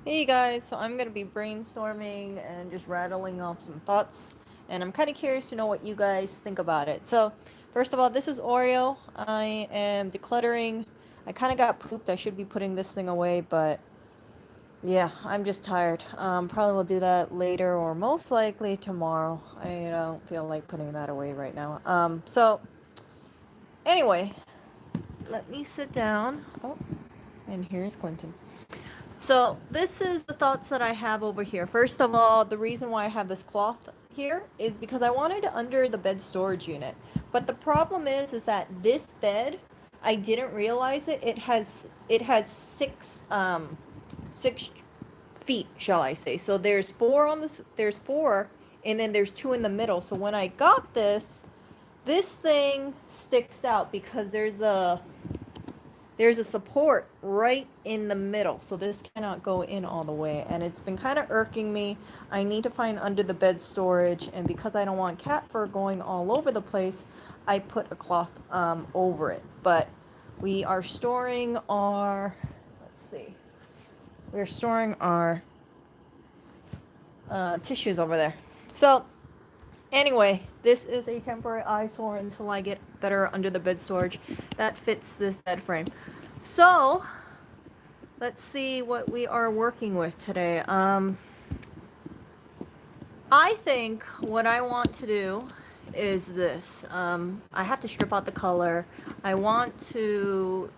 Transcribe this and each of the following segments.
Hey guys, so I'm going to be brainstorming and just rattling off some thoughts, and I'm kind of curious to know what you guys think about it. So, first of all, this is Oreo. I am decluttering. I kind of got pooped. I should be putting this thing away, but yeah, I'm just tired. Probably will do that later or most likely tomorrow. I don't feel like putting that away right now. So anyway, let me sit down. Oh, and here's Clinton. So this is the thoughts that I have over here. First of all, the reason why I have this cloth here is because I wanted it under the bed storage unit. But the problem is that this bed, I didn't realize it. It has six feet, shall I say. So there's four, and then there's two in the middle. So when I got this thing sticks out because there's a support right in the middle, so this cannot go in all the way, and it's been kind of irking me. I need to find under the bed storage, and because I don't want cat fur going all over the place, I put a cloth over it. But we are storing our, let's see, we're storing our tissues over there. So anyway, this is a temporary eyesore until I get better under the bed storage that fits this bed frame. So let's see what we are working with today. I think what I want to do is this. I have to strip out the color. I want to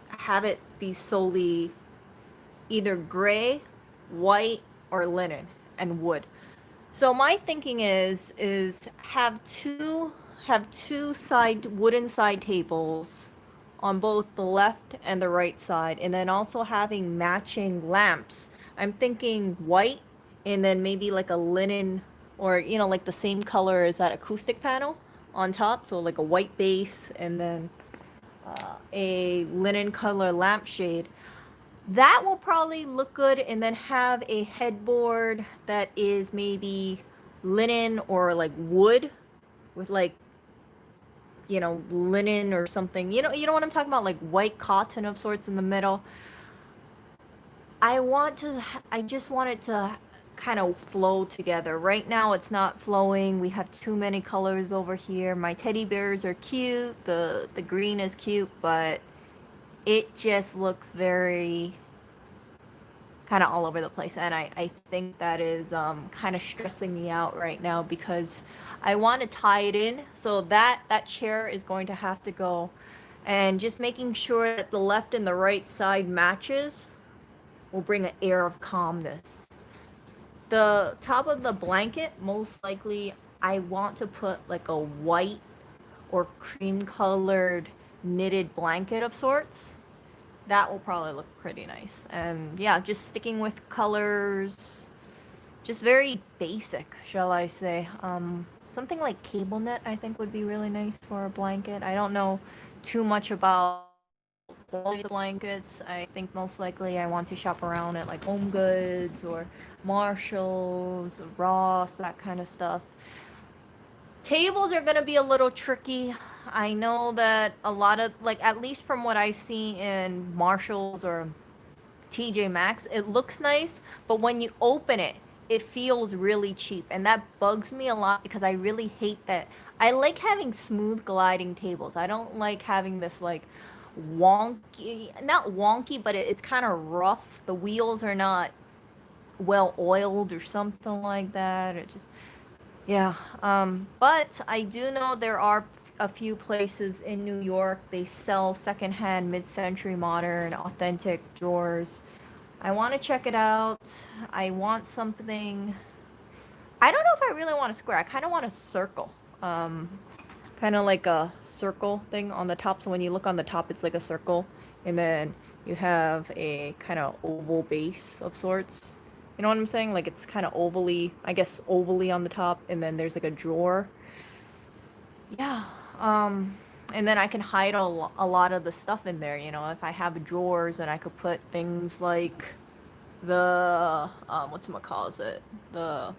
have it be solely either gray, white, or linen and wood. So my thinking is have two side wooden side tables on both the left and the right side, and then also having matching lamps. I'm thinking white, and then maybe like a linen, or like the same color as that acoustic panel on top, so like a white base and then a linen color lampshade. That will probably look good, and then have a headboard that is maybe linen or like wood with like linen or something. You know what I'm talking about, like white cotton of sorts in the middle. I just want it to kind of flow together. Right now it's not flowing. We have too many colors over here. My teddy bears are cute. The green is cute, but it just looks very kind of all over the place, and I think that is kind of stressing me out right now because I want to tie it in, so that chair is going to have to go, and just making sure that the left and the right side matches will bring an air of calmness. The top of the blanket, most likely I want to put like a white or cream colored knitted blanket of sorts. That will probably look pretty nice. And yeah, just sticking with colors, just very basic, shall I say. Something like cable knit I think would be really nice for a blanket. I don't know too much about quality of blankets. I think most likely I want to shop around at like Home Goods or Marshalls, Ross, that kind of stuff. Tables are going to be a little tricky. I know that a lot of, like, at least from what I see in Marshalls or TJ Maxx, it looks nice, but when you open it, it feels really cheap. And that bugs me a lot because I really hate that. I like having smooth gliding tables. I don't like having this, like, wonky, not wonky, but it's kind of rough. The wheels are not well oiled or something like that. It just, yeah, but I do know there are a few places in New York. They sell secondhand, mid-century modern, authentic drawers. I want to check it out. I want something. I don't know if I really want a square. I kind of want a circle. Kind of like a circle thing on the top. So when you look on the top, it's like a circle, and then you have a kind of oval base of sorts. You know what I'm saying? Like it's kind of ovally, I guess ovally on the top, and then there's like a drawer. Yeah. And then I can hide a lot of the stuff in there. If I have drawers, and I could put things like the what's it calls it? The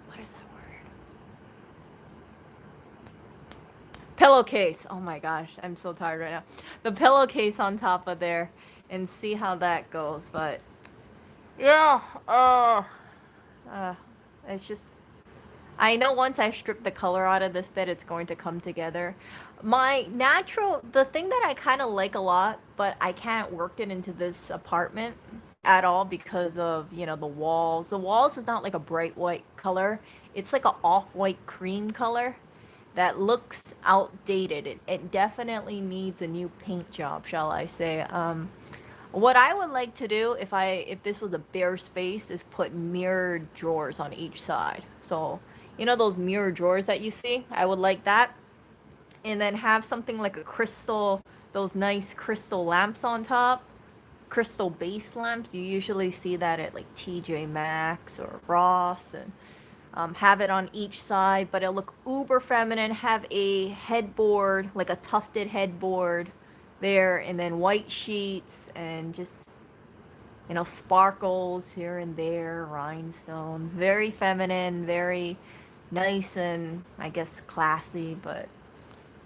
what is that word? Pillowcase. Oh my gosh, I'm so tired right now. The pillowcase on top of there, and see how that goes. But yeah, uh, it's just, I know once I strip the color out of this bed, it's going to come together. My natural, the thing that I kind of like a lot, but I can't work it into this apartment at all because of, you know, the walls. The walls is not like a bright white color. It's like a off-white cream color that looks outdated. It definitely needs a new paint job, shall I say. What I would like to do if this was a bare space is put mirrored drawers on each side. So, you know those mirror drawers that you see? I would like that. And then have something like a crystal, those nice crystal lamps on top. Crystal base lamps. You usually see that at like TJ Maxx or Ross, and have it on each side, but it'll look uber feminine. Have a headboard, like a tufted headboard there, and then white sheets, and just, you know, sparkles here and there, rhinestones. Very feminine, very nice, and I guess classy. But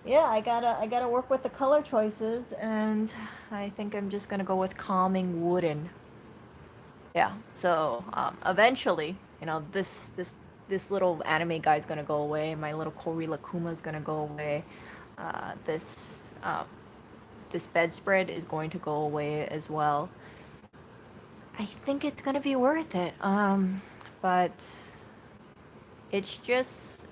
yeah, I gotta work with the color choices, and I think I'm just gonna go with calming wooden. Yeah. So eventually, you know, this little anime guy's gonna go away. My little Kori Lakuma's gonna go away. This bedspread is going to go away as well. I think it's gonna be worth it. But it's just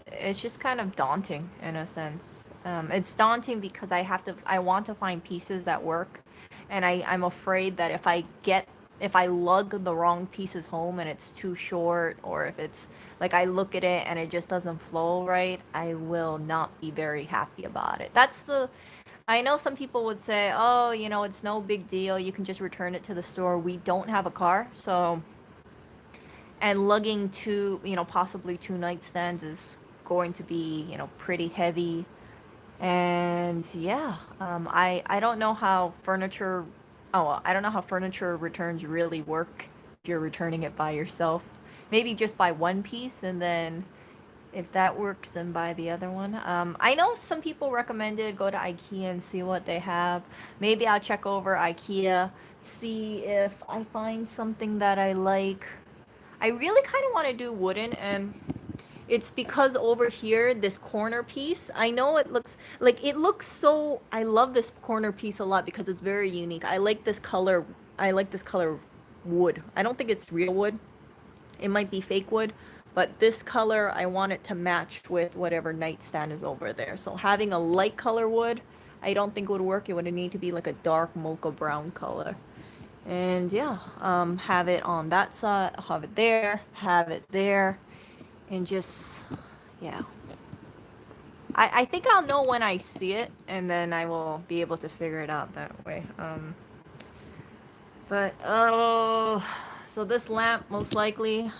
kind of daunting in a sense. It's daunting because I want to find pieces that work, and I'm afraid that if I lug the wrong pieces home and it's too short, or if it's like I look at it and it just doesn't flow right, I will not be very happy about it. I know some people would say, oh, you know, it's no big deal. You can just return it to the store. We don't have a car, so, and lugging two, you know, possibly two nightstands is going to be, you know, pretty heavy. And yeah, I don't know how furniture, oh, well, I don't know how furniture returns really work if you're returning it by yourself. Maybe just buy one piece, and then if that works, then buy the other one. I know some people recommended go to IKEA and see what they have. Maybe I'll check over IKEA, see if I find something that I like. I really kind of want to do wooden, and it's because over here, this corner piece, I know it looks so, I love this corner piece a lot because it's very unique. I like this color wood. I don't think it's real wood. It might be fake wood, but this color, I want it to match with whatever nightstand is over there. So having a light color wood, I don't think would work. It would need to be like a dark mocha brown color. And yeah, have it on that side, have it there, and just, yeah. I think I'll know when I see it, and then I will be able to figure it out that way. But oh, so this lamp most likely,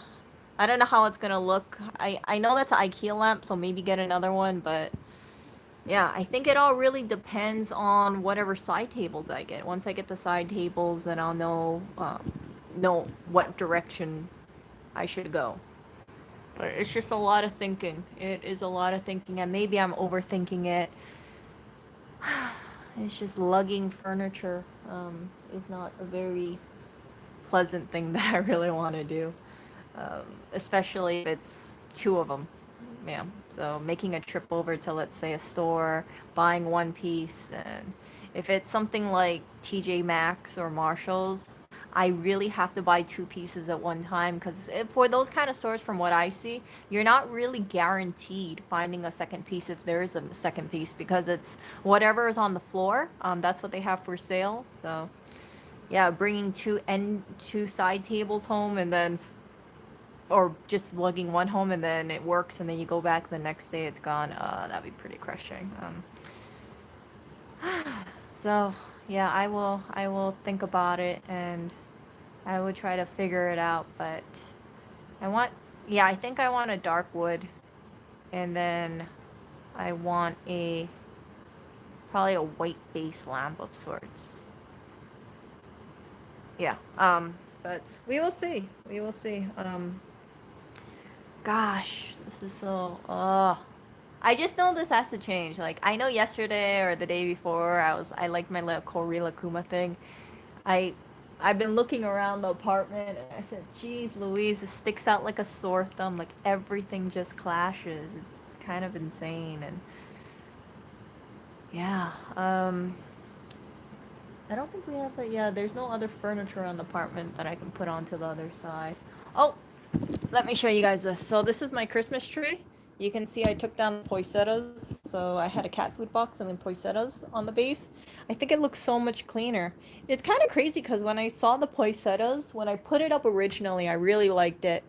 I don't know how it's gonna look. I know that's an IKEA lamp, so maybe get another one. But yeah, I think it all really depends on whatever side tables I get. Once I get the side tables, then I'll know what direction I should go. But it's just a lot of thinking. It is a lot of thinking, and maybe I'm overthinking it. It's just lugging furniture is not a very pleasant thing that I really want to do, especially if it's two of them. Yeah. So making a trip over to, let's say, a store, buying one piece, and if it's something like TJ Maxx or Marshalls, I really have to buy two pieces at one time, because for those kind of stores, from what I see, you're not really guaranteed finding a second piece if there is a second piece, because it's whatever is on the floor. That's what they have for sale. So yeah, bringing two side tables home, and then, or just lugging one home and then it works, and then you go back the next day it's gone. That'd be pretty crushing. So yeah, I will think about it, and I will try to figure it out. But I think I want a dark wood, and then I want probably a white base lamp of sorts. Yeah. But we will see. We will see. Gosh, this is so. I just know this has to change. Like, I know yesterday or the day before, I liked my little Kori Lakuma thing. I I've been looking around the apartment and I said, geez, Louise, it sticks out like a sore thumb. Like everything just clashes. It's kind of insane. And yeah, I don't think we have that. Yeah, there's no other furniture on the apartment that I can put onto the other side. Oh, let me show you guys this. So this is my Christmas tree. You can see I took down the poinsettias. So I had a cat food box and then poinsettias on the base. I think it looks so much cleaner. It's kind of crazy because when I saw the poinsettias, when I put it up originally, I really liked it.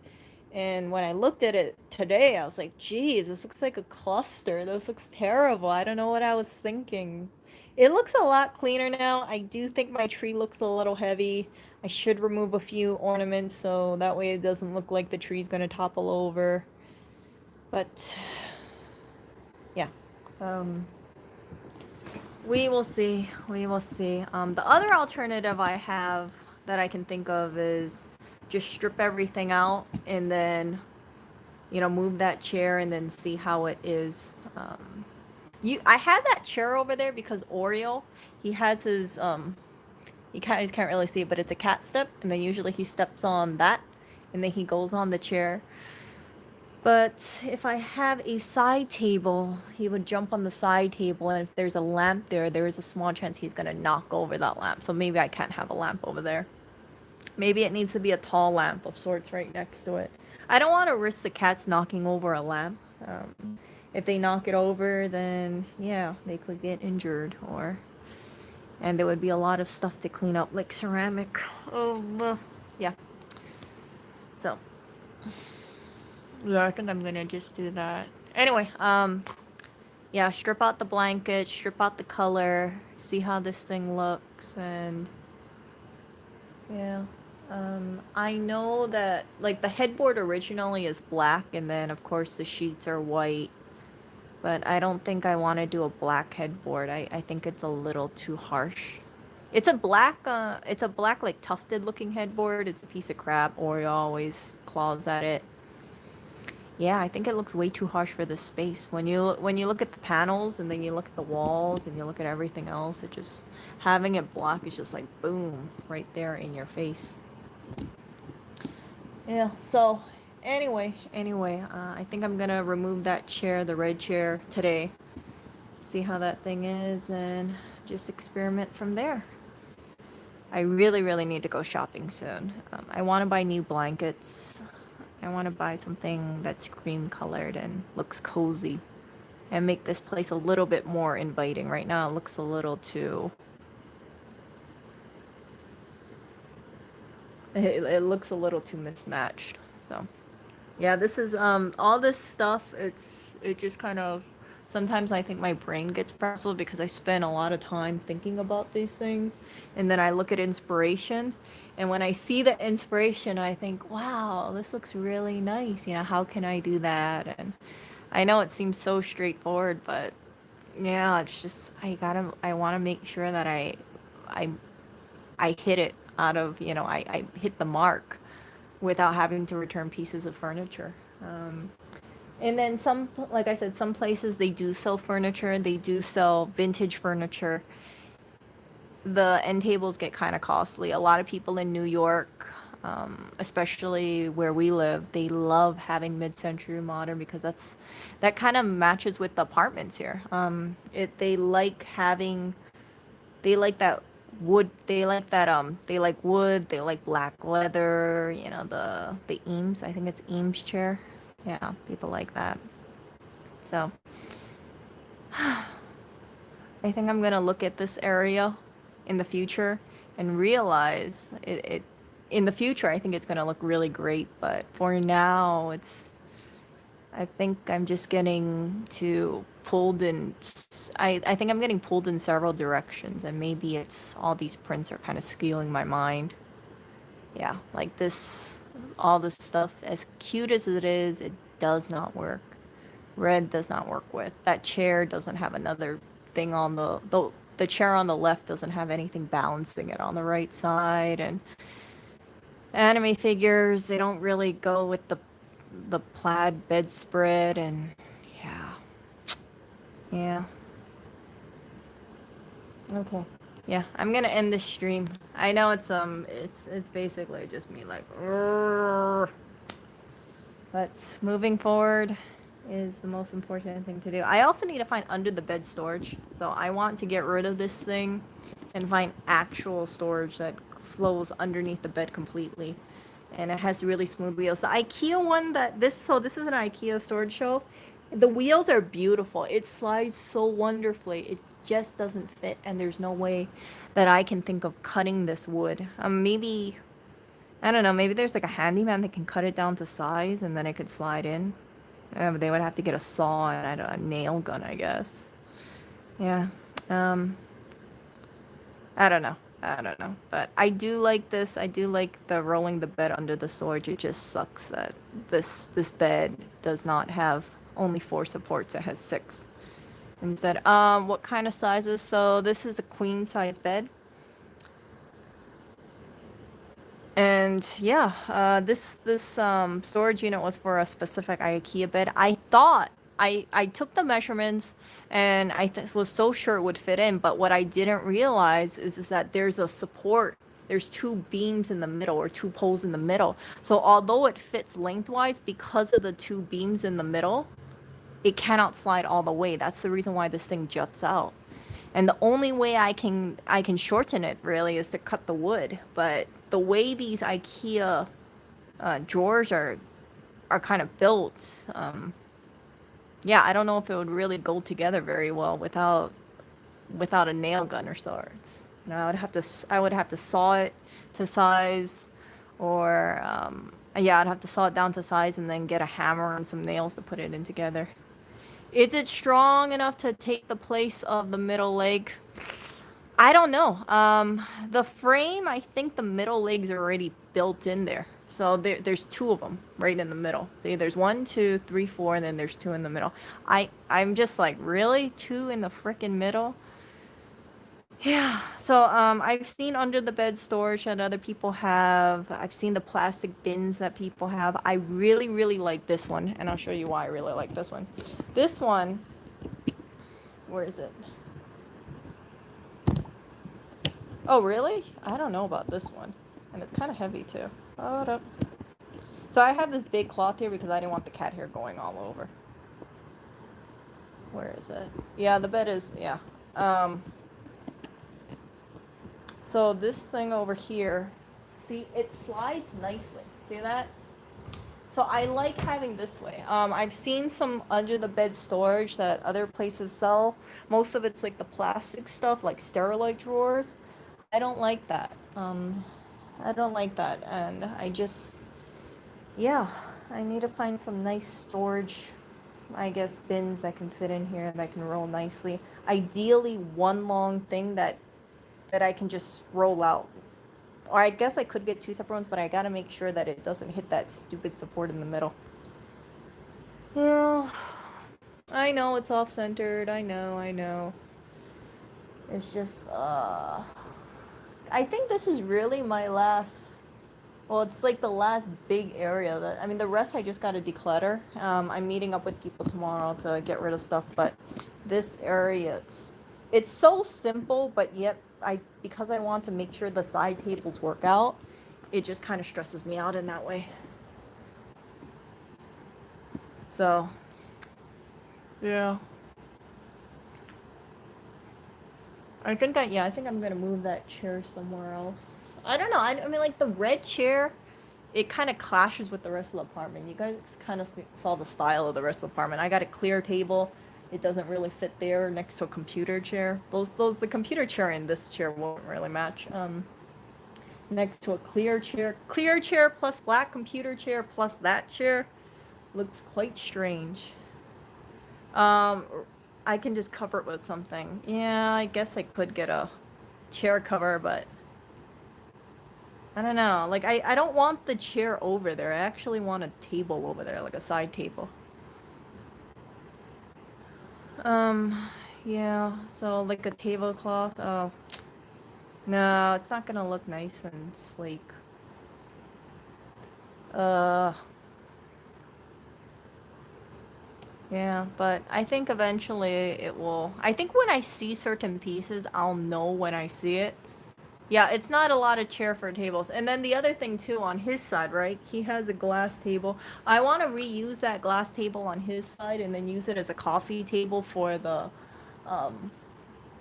And when I looked at it today, I was like, geez, this looks like a cluster. This looks terrible. I don't know what I was thinking. It looks a lot cleaner now. I do think my tree looks a little heavy. I should remove a few ornaments so that way it doesn't look like the tree's gonna topple over. But yeah, um, we will see. We will see. The other alternative I have that I can think of is just strip everything out and then, you know, move that chair and then see how it is. I have that chair over there because Oreo, he has his you can't really see it, but it's a cat step, and then usually he steps on that, and then he goes on the chair. But if I have a side table, he would jump on the side table, and if there's a lamp there, there is a small chance he's gonna knock over that lamp. So maybe I can't have a lamp over there. Maybe it needs to be a tall lamp of sorts right next to it. I don't want to risk the cats knocking over a lamp. If they knock it over, then yeah, they could get injured, or and there would be a lot of stuff to clean up, like ceramic. Oh, yeah. So yeah, I think I'm gonna just do that. Anyway, yeah, strip out the blanket, strip out the color, see how this thing looks, and yeah. I know that like the headboard originally is black, and then of course the sheets are white. But I don't think I want to do a black headboard. I think it's a little too harsh. It's a black like tufted looking headboard. It's a piece of crap. Oreo always claws at it. Yeah, I think it looks way too harsh for this space. When you look at the panels and then you look at the walls and you look at everything else, it just having it black is just like boom, right there in your face. Yeah, so anyway, I think I'm gonna remove that chair, the red chair, today. See how that thing is and just experiment from there. I really, really need to go shopping soon. I want to buy new blankets. I want to buy something that's cream colored and looks cozy and make this place a little bit more inviting. Right now it looks a little too... It looks a little too mismatched. So yeah, this is all this stuff, it just kind of, sometimes I think my brain gets frazzled because I spend a lot of time thinking about these things, and then I look at inspiration, and when I see the inspiration I think, wow, this looks really nice, you know, how can I do that? And I know it seems so straightforward, but yeah, it's just I want to make sure that I I hit it out of, you know, I hit the mark without having to return pieces of furniture. And then some, like I said, some places they do sell furniture, they do sell vintage furniture. The end tables get kind of costly. A lot of people in New York, especially where we live, they love having mid-century modern because that kind of matches with the apartments here. They like having, they like that wood, they like wood, they like black leather, you know, the Eames, I think it's Eames chair. Yeah, people like that. So I think I'm gonna look at this area in the future and realize it in the future I think it's gonna look really great, but for now I think I'm just getting to pulled in. I think I'm getting pulled in several directions, and maybe it's all these prints are kind of skewing my mind. Yeah, like this, all this stuff, as cute as it is, it does not work. Red does not work with. That chair doesn't have another thing on the chair on the left doesn't have anything balancing it on the right side, and anime figures, they don't really go with the plaid bedspread, and yeah. Yeah. Okay. Yeah, I'm gonna end the stream. I know it's basically just me like, "Rrrr." But moving forward is the most important thing to do. I also need to find under the bed storage. So I want to get rid of this thing and find actual storage that flows underneath the bed completely. And it has really smooth wheels. The IKEA one this is an IKEA storage shelf. The wheels are beautiful. It slides so wonderfully. It just doesn't fit, and there's no way that I can think of cutting this wood. Maybe I don't know, maybe there's like a handyman that can cut it down to size and then it could slide in. But they would have to get a saw and I don't know, a nail gun, I guess. Yeah. Um, I don't know. I don't know. But I do like this. I do like the rolling the bed under the storage. It just sucks that this bed does not have only 4 supports. It has 6 instead. What kind of sizes? So this is a queen size bed. And yeah, this storage unit was for a specific IKEA bed. I thought I took the measurements and was so sure it would fit in, but what I didn't realize is that there's a support. There's 2 beams in the middle or 2 poles in the middle. So although it fits lengthwise, because of the 2 beams in the middle, it cannot slide all the way. That's the reason why this thing juts out. And the only way I can shorten it really is to cut the wood. But the way these IKEA drawers are kind of built, yeah, I don't know if it would really go together very well without a nail gun or sorts. You know, I would have to saw it to size, or yeah, I'd have to saw it down to size and then get a hammer and some nails to put it in together. Is it strong enough to take the place of the middle leg? I don't know. The frame, I think the middle legs are already built in there. So there's 2 of them right in the middle. See, there's 1, 2, 3, 4, and then there's 2 in the middle. I'm just like, really? 2 in the frickin' middle? Yeah. So I've seen under the bed storage that other people have. I've seen the plastic bins that people have. I really, really like this one, and I'll show you why I really like this one. This one, where is it? Oh, really? I don't know about this one. And it's kind of heavy too. Hold up. So I have this big cloth here because I didn't want the cat hair going all over. Where is it? Yeah, the bed is, yeah. So this thing over here, see, it slides nicely. See that? So I like having this way. I've seen some under the bed storage that other places sell. Most of it's like the plastic stuff, like Sterilite drawers. I don't like that. I don't like that, and yeah, I need to find some nice storage, I guess, bins that can fit in here that can roll nicely. Ideally, one long thing that I can just roll out. Or I guess I could get 2 separate ones, but I gotta make sure that it doesn't hit that stupid support in the middle. Yeah, I know it's off-centered. I know. It's just, I think this is really my last. Well, it's like the last big area that, I mean, the rest I just got to declutter. I'm meeting up with people tomorrow to get rid of stuff, but this area, it's so simple, but yet because I want to make sure the side tables work out, it just kind of stresses me out in that way. So, yeah. I think I'm gonna move that chair somewhere else. I don't know. I mean, like the red chair, it kind of clashes with the rest of the apartment. You guys kind of saw the style of the rest of the apartment. I got a clear table. It doesn't really fit there next to a computer chair. The computer chair and this chair won't really match. Next to a clear chair plus black computer chair plus that chair looks quite strange. I can just cover it with something. Yeah, I guess I could get a chair cover, but I don't know. Like, I don't want the chair over there. I actually want a table over there, like a side table. Yeah, so like a tablecloth. Oh, no, it's not gonna look nice and sleek. Uh, Yeah, but I think eventually it will. I think when I see certain pieces, I'll know when I see it. Yeah, it's not a lot of chair for tables. And then the other thing too, on his side, right? He has a glass table. I want to reuse that glass table on his side and then use it as a coffee table um,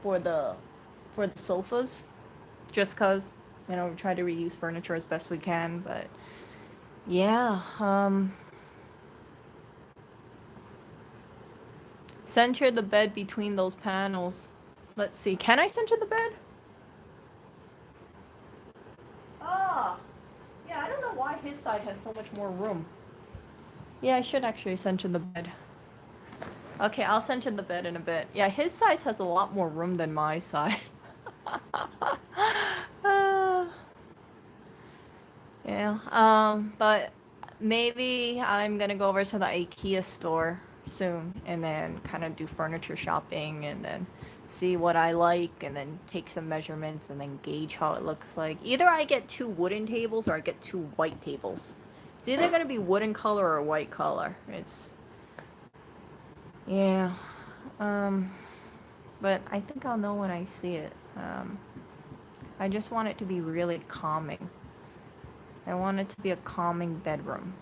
for the, for the sofas. Just cause, we try to reuse furniture as best we can. But yeah, center the bed between those panels. Let's see. Can I center the bed? Ah, yeah. I don't know why his side has so much more room. Yeah, I should actually center the bed. Okay, I'll center the bed in a bit. Yeah, his side has a lot more room than my side. Uh, yeah. But maybe I'm gonna go over to the IKEA store soon and then kind of do furniture shopping and then see what I like and then take some measurements and then gauge how it looks like. Either I get two wooden tables or I get two white tables. It's either gonna be wooden color or white color. It's yeah. Um, but I think I'll know when I see it. I just want it to be really calming. I want it to be a calming bedroom.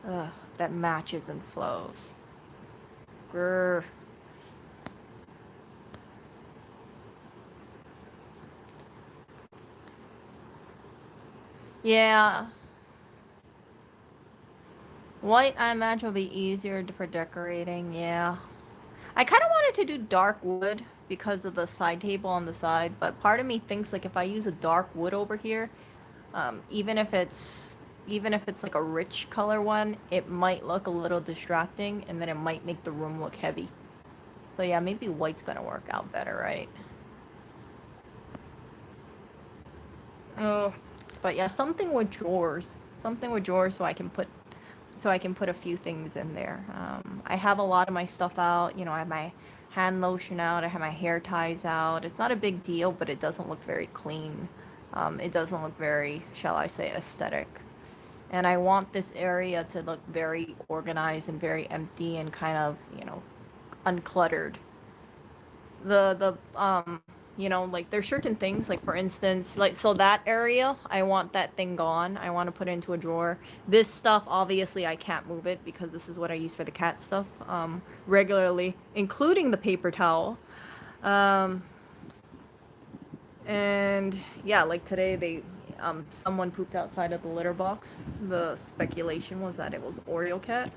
Ugh, that matches and flows. Grr. Yeah, white I imagine will be easier for decorating. Yeah, I kind of wanted to do dark wood because of the side table on the side, but part of me thinks like if I use a dark wood over here, even if it's like a rich color one, it might look a little distracting, and then it might make the room look heavy. So yeah, maybe white's gonna work out better, right? Oh, but yeah, something with drawers, so I can put a few things in there. I have a lot of my stuff out. I have my hand lotion out. I have my hair ties out. It's not a big deal, but it doesn't look very clean. It doesn't look very, shall I say, aesthetic. And I want this area to look very organized and very empty and kind of, uncluttered. Like there's certain things, like for instance, like so that area, I want that thing gone. I want to put it into a drawer. This stuff, obviously, I can't move it because this is what I use for the cat stuff regularly, including the paper towel. Um, and yeah, like today someone pooped outside of the litter box. The speculation was that it was Oreo cat.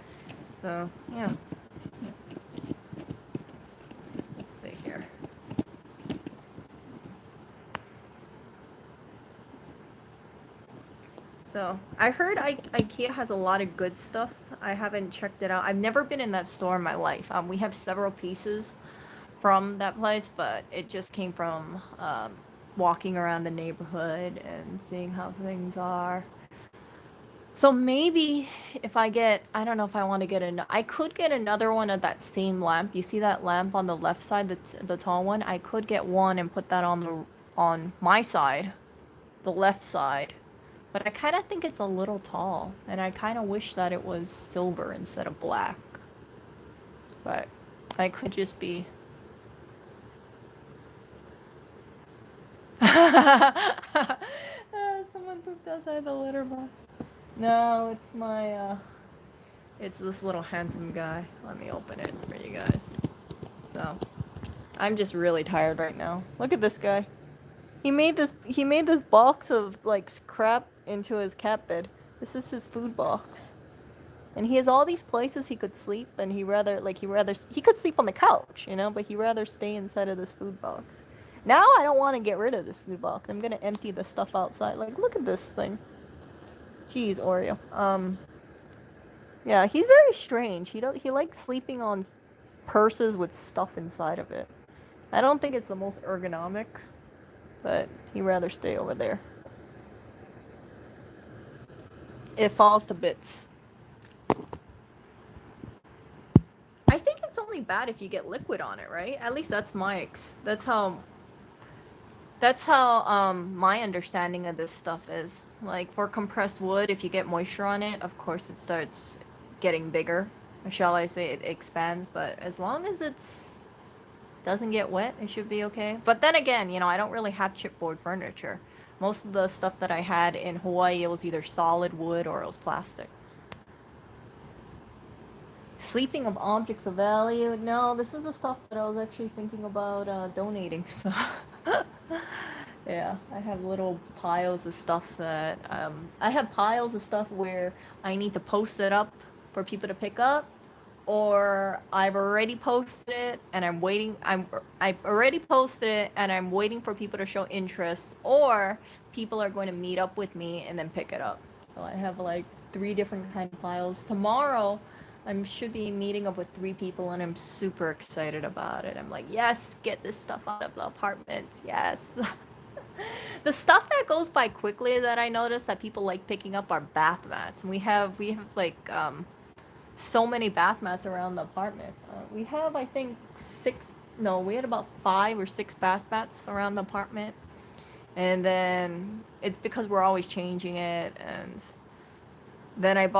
So yeah, let's see here. So I heard IKEA has a lot of good stuff. I haven't checked it out. I've never been in that store in my life. We have several pieces from that place, but it just came from walking around the neighborhood and seeing how things are. So maybe if I don't know if I want to get I could get another one of that same lamp. You see that lamp on the left side, the tall one? I could get one and put that on my side, the left side. But I kind of think it's a little tall, and I kind of wish that it was silver instead of black. But I could just be. Someone pooped outside the litter box. No, it's this little handsome guy. Let me open it for you guys. So, I'm just really tired right now. Look at this guy. He made this box of like crap into his cat bed. This is his food box. And he has all these places he could sleep, and he could sleep on the couch, but he rather stay inside of this food box. Now I don't want to get rid of this food box. I'm gonna empty the stuff outside. Like, look at this thing. Jeez, Oreo. Yeah, he's very strange. He likes sleeping on purses with stuff inside of it. I don't think it's the most ergonomic, but he'd rather stay over there. It falls to bits. I think it's only bad if you get liquid on it, right? At least that's how my understanding of this stuff is. Like for compressed wood, if you get moisture on it, of course it starts getting bigger. or shall I say it expands, but as long as it's doesn't get wet, it should be okay. But then again, I don't really have chipboard furniture. Most of the stuff that I had in Hawaii, it was either solid wood or it was plastic. Sleeping of objects of value. No, this is the stuff that I was actually thinking about donating. So, yeah, I have little piles of stuff that I have piles of stuff where I need to post it up for people to pick up, or I've already posted it and I'm waiting. I've already posted it and I'm waiting for people to show interest, or people are going to meet up with me and then pick it up. So I have like three different kind of files. Tomorrow, I should be meeting up with three people and I'm super excited about it. I'm like, yes, get this stuff out of the apartment. Yes. The stuff that goes by quickly that I notice that people like picking up are bath mats. And we have like so many bath mats around the apartment. We have, I think, six. No, we had about 5 or 6 bath mats around the apartment, and then it's because we're always changing it. And then I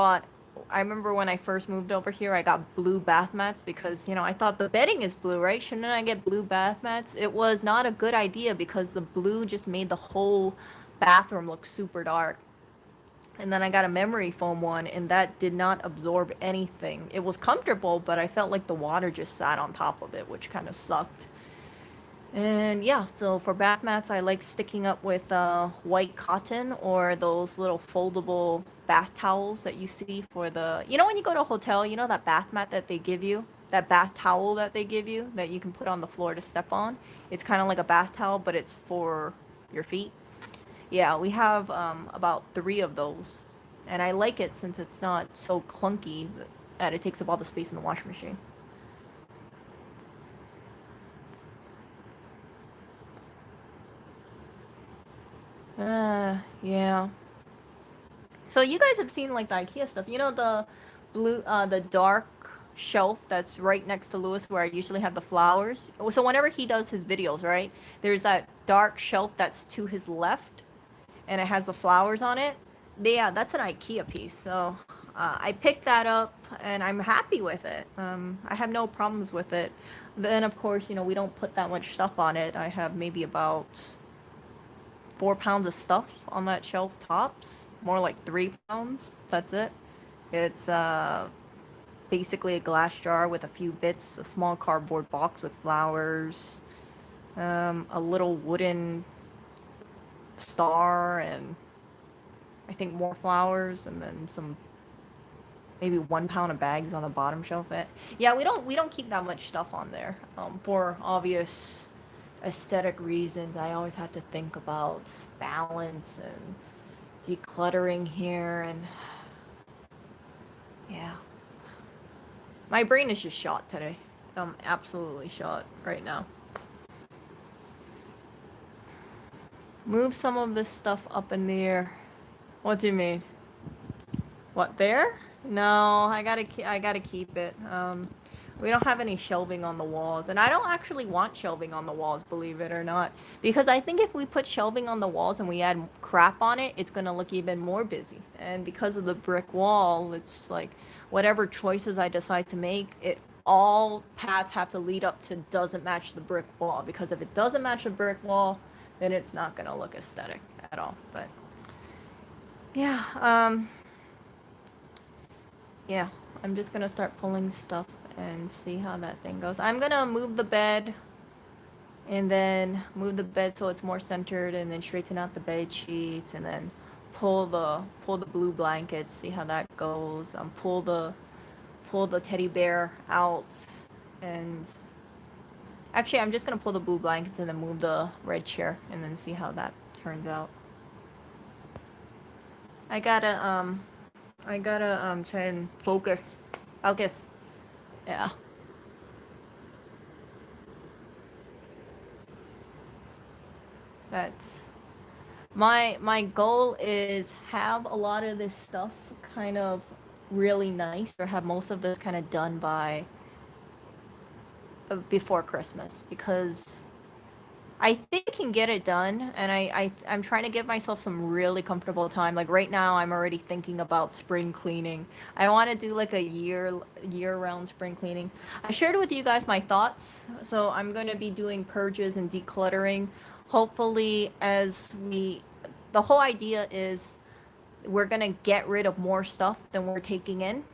remember when I first moved over here, I got blue bath mats because, I thought the bedding is blue, right? Shouldn't I get blue bath mats? It was not a good idea because the blue just made the whole bathroom look super dark. And then I got a memory foam one, and that did not absorb anything. It was comfortable, but I felt like the water just sat on top of it, which kind of sucked. And yeah, so for bath mats, I like sticking up with white cotton or those little foldable bath towels that you see for the. When you go to a hotel, that bath mat that they give you? That bath towel that they give you that you can put on the floor to step on? It's kind of like a bath towel, but it's for your feet. Yeah, we have about 3 of those. And I like it since it's not so clunky that it takes up all the space in the washing machine. Yeah. So you guys have seen like the IKEA stuff. The dark shelf that's right next to Lewis where I usually have the flowers. So whenever he does his videos, right, there's that dark shelf that's to his left, and it has the flowers on it. Yeah, that's an IKEA piece. So I picked that up and I'm happy with it. I have no problems with it. Then of course, we don't put that much stuff on it. I have maybe about 4 pounds of stuff on that shelf tops. More like 3 pounds. That's it. It's basically a glass jar with a few bits, a small cardboard box with flowers, a little wooden star, and I think more flowers, and then some maybe 1 pound of bags on the bottom shelf. Yeah, we don't keep that much stuff on there for obvious aesthetic reasons. I always have to think about balance and decluttering here, and yeah, my brain is just shot today. I'm absolutely shot right now. Move some of this stuff up in the air. What do you mean? What, there? No, I gotta keep it. We don't have any shelving on the walls, and I don't actually want shelving on the walls, believe it or not, because I think if we put shelving on the walls and we add crap on it, it's gonna look even more busy. And because of the brick wall, it's like whatever choices I decide to make, it all paths have to lead up to doesn't match the brick wall, because if it doesn't match the brick wall, then it's not gonna look aesthetic at all. But yeah, yeah, I'm just gonna start pulling stuff and see how that thing goes. I'm gonna move the bed and then move the bed so it's more centered, and then straighten out the bed sheets, and then pull the blue blankets, see how that goes. Pull the teddy bear out, and actually I'm just gonna pull the blue blankets and then move the red chair and then see how that turns out. I gotta try and focus. Focus. Yeah. That's my goal is have a lot of this stuff kind of really nice, or have most of this kind of done by before Christmas, because I think I can get it done, and I'm trying to give myself some really comfortable time. Like right now, I'm already thinking about spring cleaning. I want to do like a year-round spring cleaning. I shared with you guys my thoughts, so I'm going to be doing purges and decluttering. Hopefully, the whole idea is we're going to get rid of more stuff than we're taking in,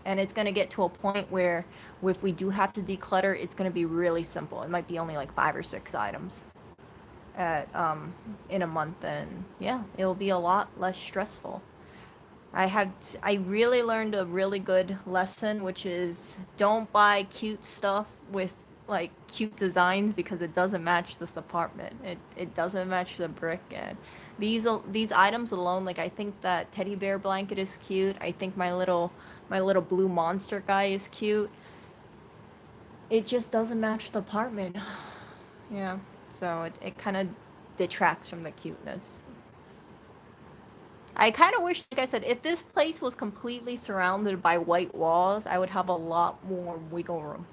and it's going to get to a point where if we do have to declutter, it's going to be really simple. It might be only like 5 or 6 items at in a month, and yeah, it'll be a lot less stressful. I really learned a really good lesson, which is don't buy cute stuff with like cute designs because it doesn't match this apartment. It doesn't match the brick, and these items alone, like I think that teddy bear blanket is cute. I think my little blue monster guy is cute. It just doesn't match the apartment. Yeah. So it kind of detracts from the cuteness. I kind of wish, like I said, if this place was completely surrounded by white walls, I would have a lot more wiggle room.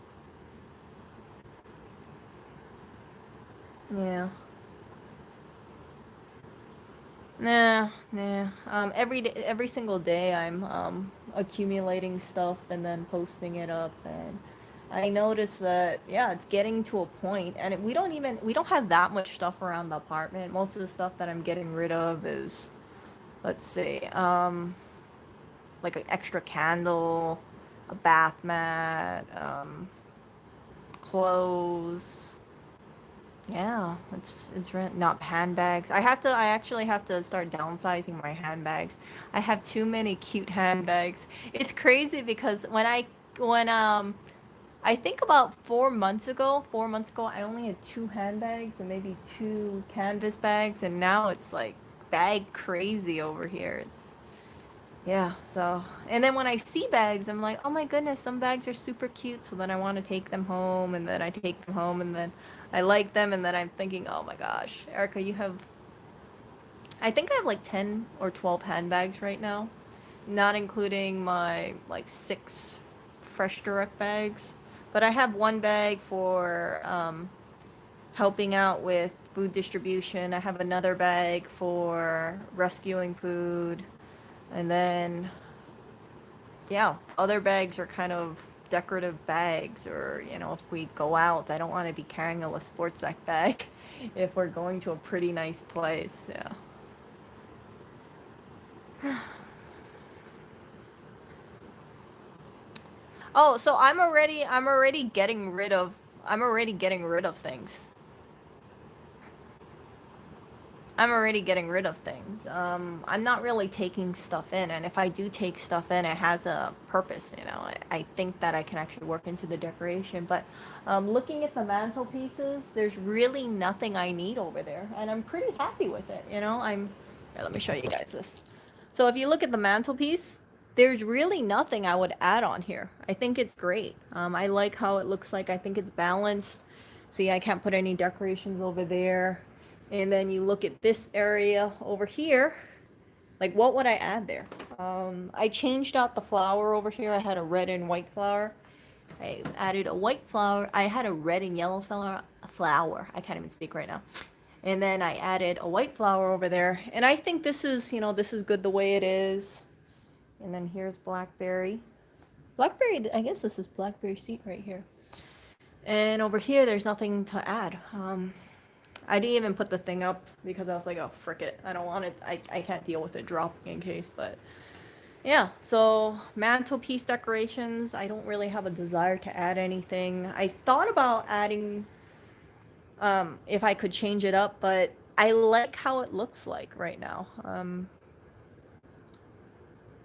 Yeah. Nah. Every single day, I'm accumulating stuff and then posting it up, and I notice that yeah, it's getting to a point, and we don't have that much stuff around the apartment. Most of the stuff that I'm getting rid of is, let's see, like an extra candle, a bath mat, clothes. Yeah, not handbags. I actually have to start downsizing my handbags. I have too many cute handbags. It's crazy because when I think about 4 months ago, I only had two handbags and maybe two canvas bags, and now it's like bag crazy over here. Yeah, so, and then when I see bags, I'm like, oh my goodness, some bags are super cute. So then I want to take them home, and then I take them home, and then I like them, and then I'm thinking, oh my gosh, Erica, I think I have like 10 or 12 handbags right now, not including my like 6 fresh direct bags. But I have one bag for helping out with food distribution. I have another bag for rescuing food. And then yeah, other bags are kind of decorative bags, or if we go out, I don't want to be carrying a sports sack bag if we're going to a pretty nice place. Yeah. Oh, so I'm already getting rid of things. I'm already getting rid of things. I'm not really taking stuff in, and if I do take stuff in, it has a purpose. I think that I can actually work into the decoration. But looking at the mantelpieces, there's really nothing I need over there, and I'm pretty happy with it. Here, let me show you guys this. So if you look at the mantelpiece, there's really nothing I would add on here. I think it's great. I like how it looks like. I think it's balanced. See, I can't put any decorations over there. And then you look at this area over here. Like, what would I add there? I changed out the flower over here. I had a red and white flower. I added a white flower. I had a red and yellow flower. I can't even speak right now. And then I added a white flower over there. And I think this is good the way it is. And then here's blackberry. Blackberry, I guess this is blackberry seed right here. And over here, there's nothing to add. I didn't even put the thing up because I was like, oh, frick it. I don't want it. I can't deal with it dropping in case. But yeah, so mantelpiece decorations. I don't really have a desire to add anything. I thought about adding, if I could change it up, but I like how it looks like right now.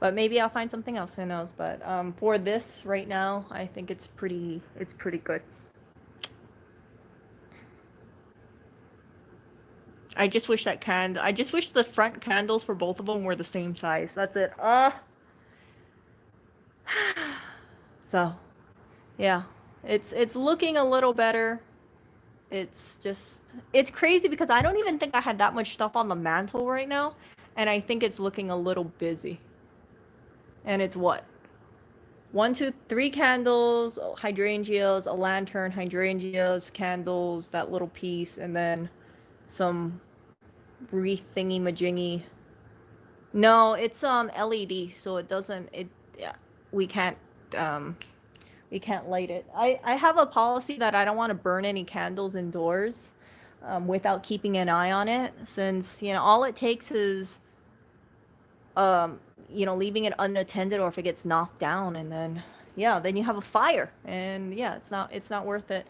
But maybe I'll find something else. Who knows? But for this right now, I think it's pretty good. I just wish the front candles for both of them were the same size. That's it. So, yeah. It's looking a little better. It's crazy because I don't even think I had that much stuff on the mantle right now, and I think it's looking a little busy. And it's what? One, two, three candles, hydrangeas, a lantern, hydrangeas, candles, that little piece, and then some wreath thingy majingy. No, it's LED, so it doesn't it yeah, we can't um we can't light it. I have a policy that I don't want to burn any candles indoors without keeping an eye on it, since all it takes is um leaving it unattended, or if it gets knocked down, and then then you have a fire, and it's not worth it.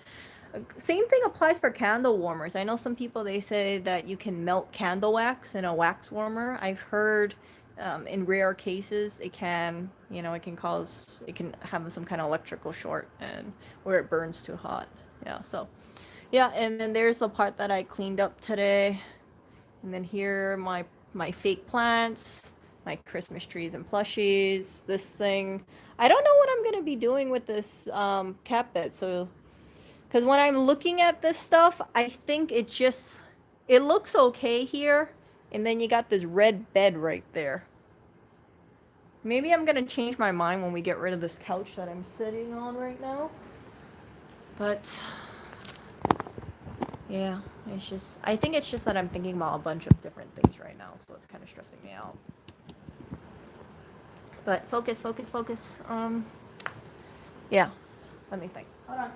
Same thing applies for candle warmers. I know some people, they say that you can melt candle wax in a wax warmer. I've heard in rare cases it can have some kind of electrical short, and where it burns too hot. Yeah, so yeah, and then there's the part that I cleaned up today. And then here my fake plants, my Christmas trees and plushies, this thing. I don't know what I'm gonna be doing with this cat bed. So, because when I'm looking at this stuff, I think it looks okay here, and then you got this red bed right there. Maybe I'm gonna change my mind when we get rid of this couch that I'm sitting on right now. But yeah, I think it's just that I'm thinking about a bunch of different things right now, so it's kind of stressing me out. But focus, focus, focus. Yeah, let me think. Hold on.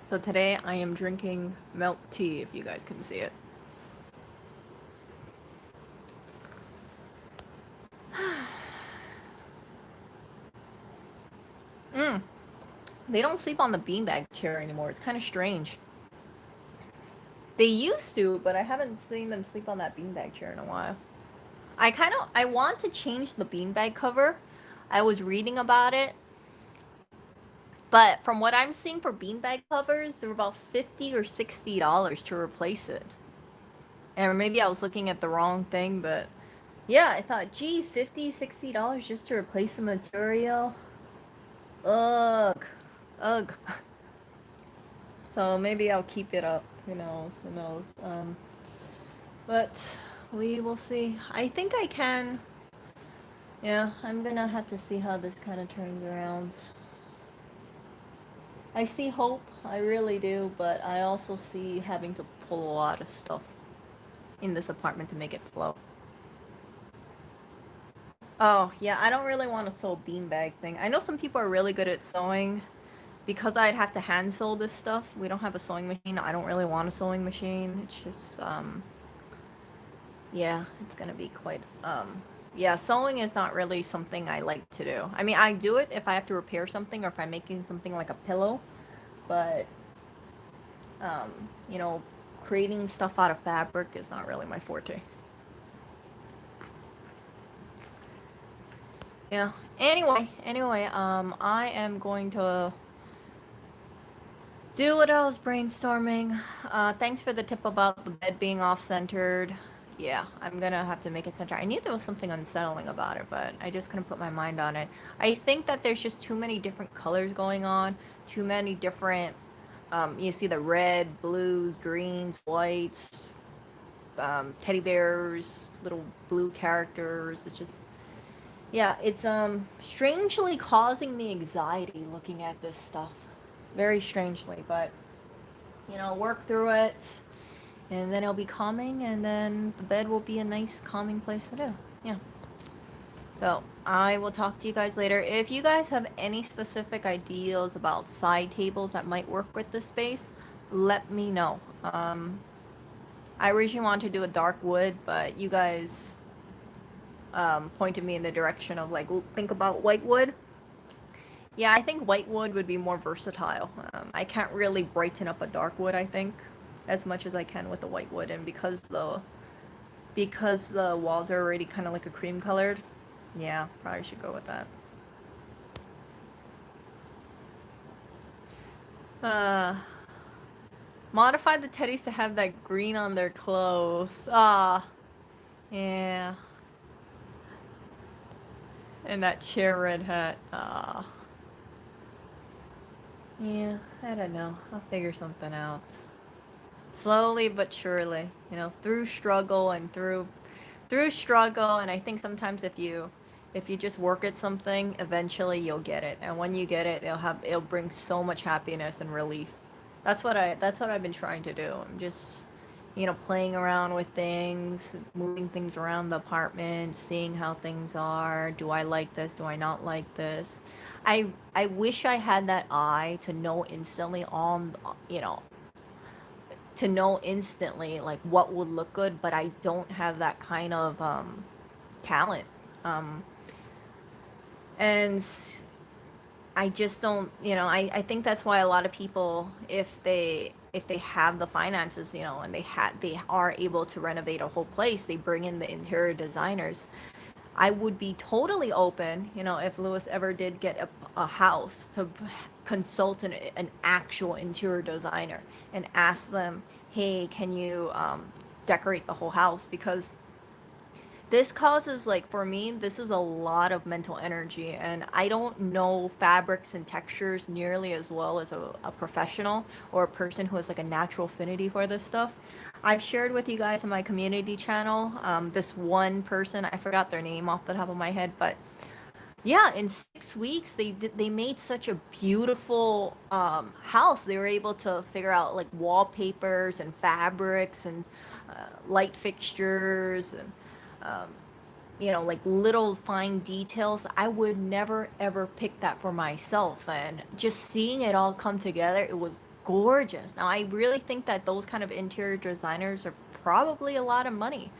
So today I am drinking milk tea, if you guys can see it. They don't sleep on the beanbag chair anymore. It's kind of strange. They used to, but I haven't seen them sleep on that beanbag chair in a while. I want to change the beanbag cover. I was reading about it. But from what I'm seeing for beanbag covers, they're about $50 or $60 to replace it. And maybe I was looking at the wrong thing, but yeah, I thought, geez, $50, $60 just to replace the material. Ugh. Ugh. So maybe I'll keep it up. Who knows? Who knows? But we will see. I think I can. Yeah, I'm gonna have to see how this kind of turns around. I see hope, I really do, but I also see having to pull a lot of stuff in this apartment to make it flow. Oh, yeah, I don't really want to sew beanbag thing. I know some people are really good at sewing. Because I'd have to hand sew this stuff, we don't have a sewing machine. I don't really want a sewing machine. It's just, yeah, it's gonna be quite, yeah, sewing is not really something I like to do. I mean, I do it if I have to repair something or if I'm making something like a pillow, but, you know, creating stuff out of fabric is not really my forte. Yeah. Anyway, I am going to do what I was brainstorming. Thanks for the tip about the bed being off-centered. Yeah, I'm gonna have to make it center. I knew there was something unsettling about it, but I just couldn't put my mind on it. I think that there's just too many different colors going on, too many different, you see the red, blues, greens, whites, teddy bears, little blue characters. It's just, yeah, it's strangely causing me anxiety looking at this stuff. Very strangely, but work through it, and then it'll be calming, and then the bed will be a nice calming place to do. Yeah. So I will talk to you guys later. If you guys have any specific ideas about side tables that might work with this space, let me know. I originally wanted to do a dark wood, but you guys pointed me in the direction of think about white wood. Yeah, I think white wood would be more versatile. I can't really brighten up a dark wood, I think, as much as I can with the white wood, and because the walls are already kind of like a cream colored, yeah, probably should go with that. Uh, modify the teddies to have that green on their clothes. Ah, yeah. And that chair red hat. Ah. Yeah, I don't know. I'll figure something out. Slowly but surely, through struggle and through struggle, and I think sometimes if you just work at something, eventually you'll get it. And when you get it, it'll bring so much happiness and relief. That's what I've been trying to do. I'm just playing around with things, moving things around the apartment, seeing how things are. Do I like this? Do I not like this? I wish I had that eye to know instantly on, you know, to know instantly like what would look good, but I don't have that kind of talent. Um, and I just don't, I think that's why a lot of people, if they have the finances, and they are able to renovate a whole place, they bring in the interior designers. I would be totally open, if Lewis ever did get a house, to consult an actual interior designer and ask them, hey, can you decorate the whole house? Because this causes, like, for me, this is a lot of mental energy, and I don't know fabrics and textures nearly as well as a professional or a person who has like a natural affinity for this stuff. I've shared with you guys in my community channel, this one person, I forgot their name off the top of my head, but yeah, in 6 weeks they made such a beautiful house. They were able to figure out like wallpapers and fabrics and light fixtures and um, like little fine details. I would never ever pick that for myself. And just seeing it all come together, it was gorgeous. Now, I really think that those kind of interior designers are probably a lot of money,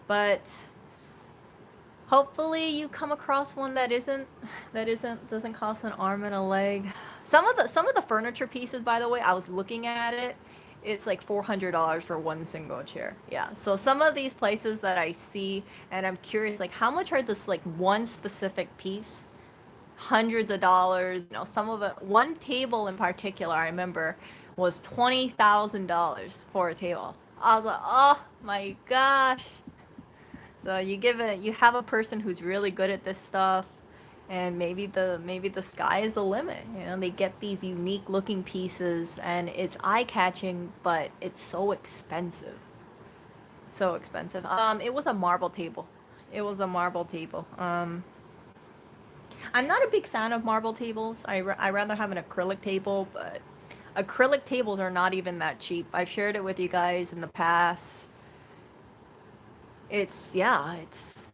but hopefully you come across one doesn't cost an arm and a leg. Some of the furniture pieces, by the way, I was looking at it. It's like $400 for one single chair. Yeah. So some of these places that I see, and I'm curious, like how much are this like one specific piece? Hundreds of dollars. Some of it. One table in particular, I remember, was $20,000 for a table. I was like, oh my gosh. So you have a person who's really good at this stuff, and maybe the sky is the limit. They get these unique looking pieces, and it's eye catching, but it's so expensive. So expensive. It was a marble table. It was a marble table. I'm not a big fan of marble tables. I rather have an acrylic table, but acrylic tables are not even that cheap. I've shared it with you guys in the past. It's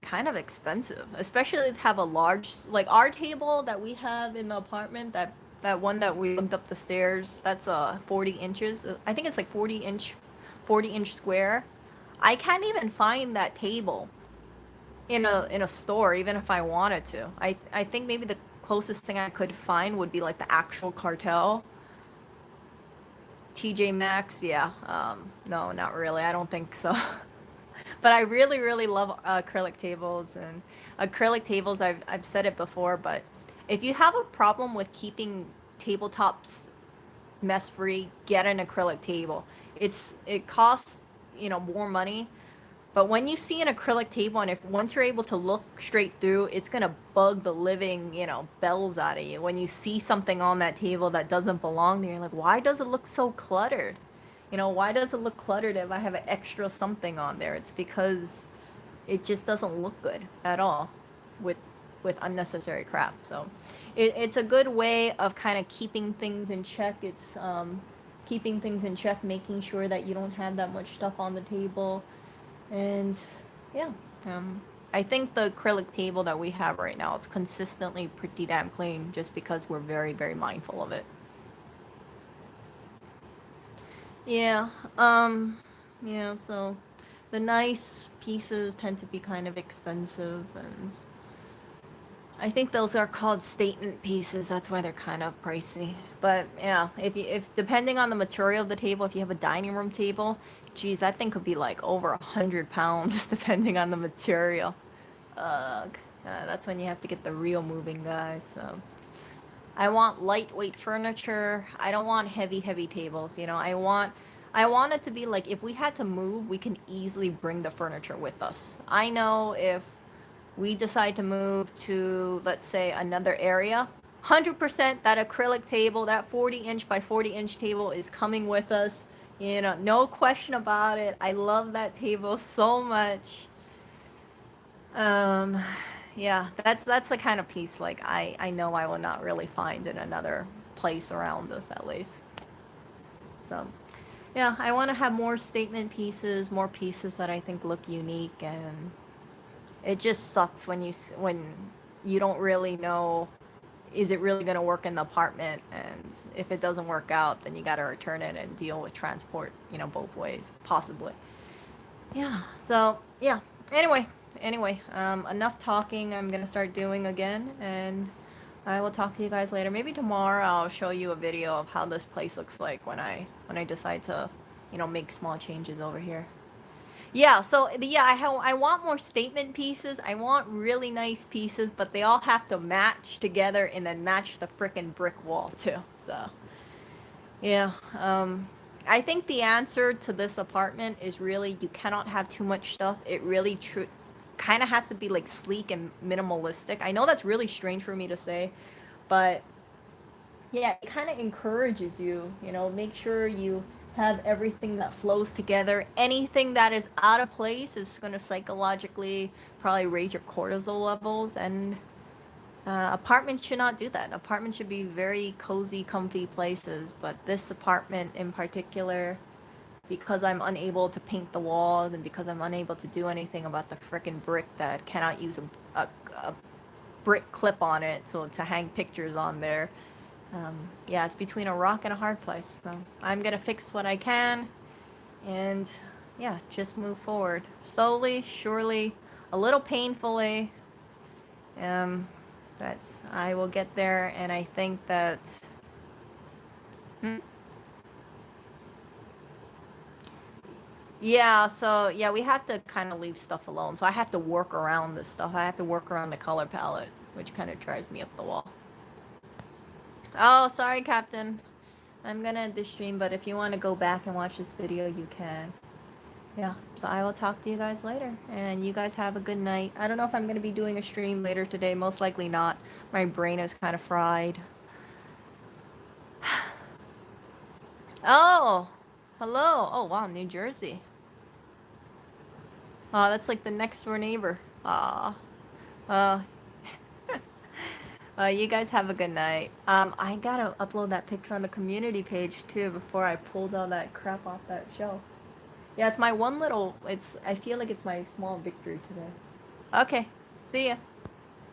kind of expensive, especially to have a large, like our table that we have in the apartment, that one that we linked up the stairs, that's 40 inches. I think it's like 40-inch square. I can't even find that table in a store, even if I wanted to. I think maybe the closest thing I could find would be like the actual cartel. TJ Maxx, yeah. No, not really. I don't think so. But I really, really love acrylic tables. And acrylic tables, I've said it before, but if you have a problem with keeping tabletops mess free, get an acrylic table. It costs, more money, but when you see an acrylic table, and if once you're able to look straight through, it's gonna bug the living, bells out of you. When you see something on that table that doesn't belong there, you're like, why does it look so cluttered? Why does it look cluttered if I have an extra something on there? It's because it just doesn't look good at all with with unnecessary crap. So it's a good way of kind of keeping things in check. It's keeping things in check, making sure that you don't have that much stuff on the table. And yeah, I think the acrylic table that we have right now is consistently pretty damn clean just because we're very, very mindful of it. Yeah, so the nice pieces tend to be kind of expensive, and I think those are called statement pieces. That's why they're kind of pricey. But yeah, if depending on the material of the table, if you have a dining room table, geez, that thing could be like over 100 pounds depending on the material. Ugh. That's when you have to get the real moving guys. So I want lightweight furniture. I don't want heavy tables. You know, I want it to be like if we had to move, we can easily bring the furniture with us. I know if we decide to move to, let's say, another area, 100% that acrylic table, that 40-inch by 40-inch table is coming with us. You know, no question about it. I love that table so much. Um, yeah, that's the kind of piece like I know I will not really find in another place around us at least. So, yeah, I want to have more statement pieces, more pieces that I think look unique, and it just sucks when when you don't really know, is it really going to work in the apartment, and if it doesn't work out, then you got to return it and deal with transport, you know, both ways possibly. Yeah. So, yeah. Anyway, enough talking. I'm going to start doing again, and I will talk to you guys later. Maybe tomorrow I'll show you a video of how this place looks like when I decide to, you know, make small changes over here. Yeah, so yeah, I want more statement pieces. I want really nice pieces, but they all have to match together and then match the frickin' brick wall too. So, yeah, I think the answer to this apartment is really you cannot have too much stuff. It really kind of has to be like sleek and minimalistic. I know that's really strange for me to say, but yeah, it kind of encourages you, you know, make sure you have everything that flows together. Anything that is out of place is going to psychologically probably raise your cortisol levels, and apartments should not do that. Apartments should be very cozy, comfy places, but this apartment in particular, because I'm unable to paint the walls and because I'm unable to do anything about the frickin' brick that cannot use a brick clip on it so to hang pictures on there. Yeah, it's between a rock and a hard place. So I'm gonna fix what I can, and yeah, just move forward slowly, surely, a little painfully. Um, that's I will get there, and I think that. Hmm? Yeah, so yeah, we have to kind of leave stuff alone. So I have to work around this stuff. I have to work around the color palette, which kind of drives me up the wall. Oh, sorry, Captain. I'm gonna end the stream, but if you want to go back and watch this video, you can. Yeah, so I will talk to you guys later, and you guys have a good night. I don't know if I'm gonna be doing a stream later today. Most likely not. My brain is kind of fried. Oh, hello. Oh, wow, New Jersey. Oh, that's like the next door neighbor. Aw. Uh, you guys have a good night. I gotta upload that picture on the community page too before I pulled all that crap off that shelf. Yeah, it's my one little, I feel like it's my small victory today. Okay, see ya.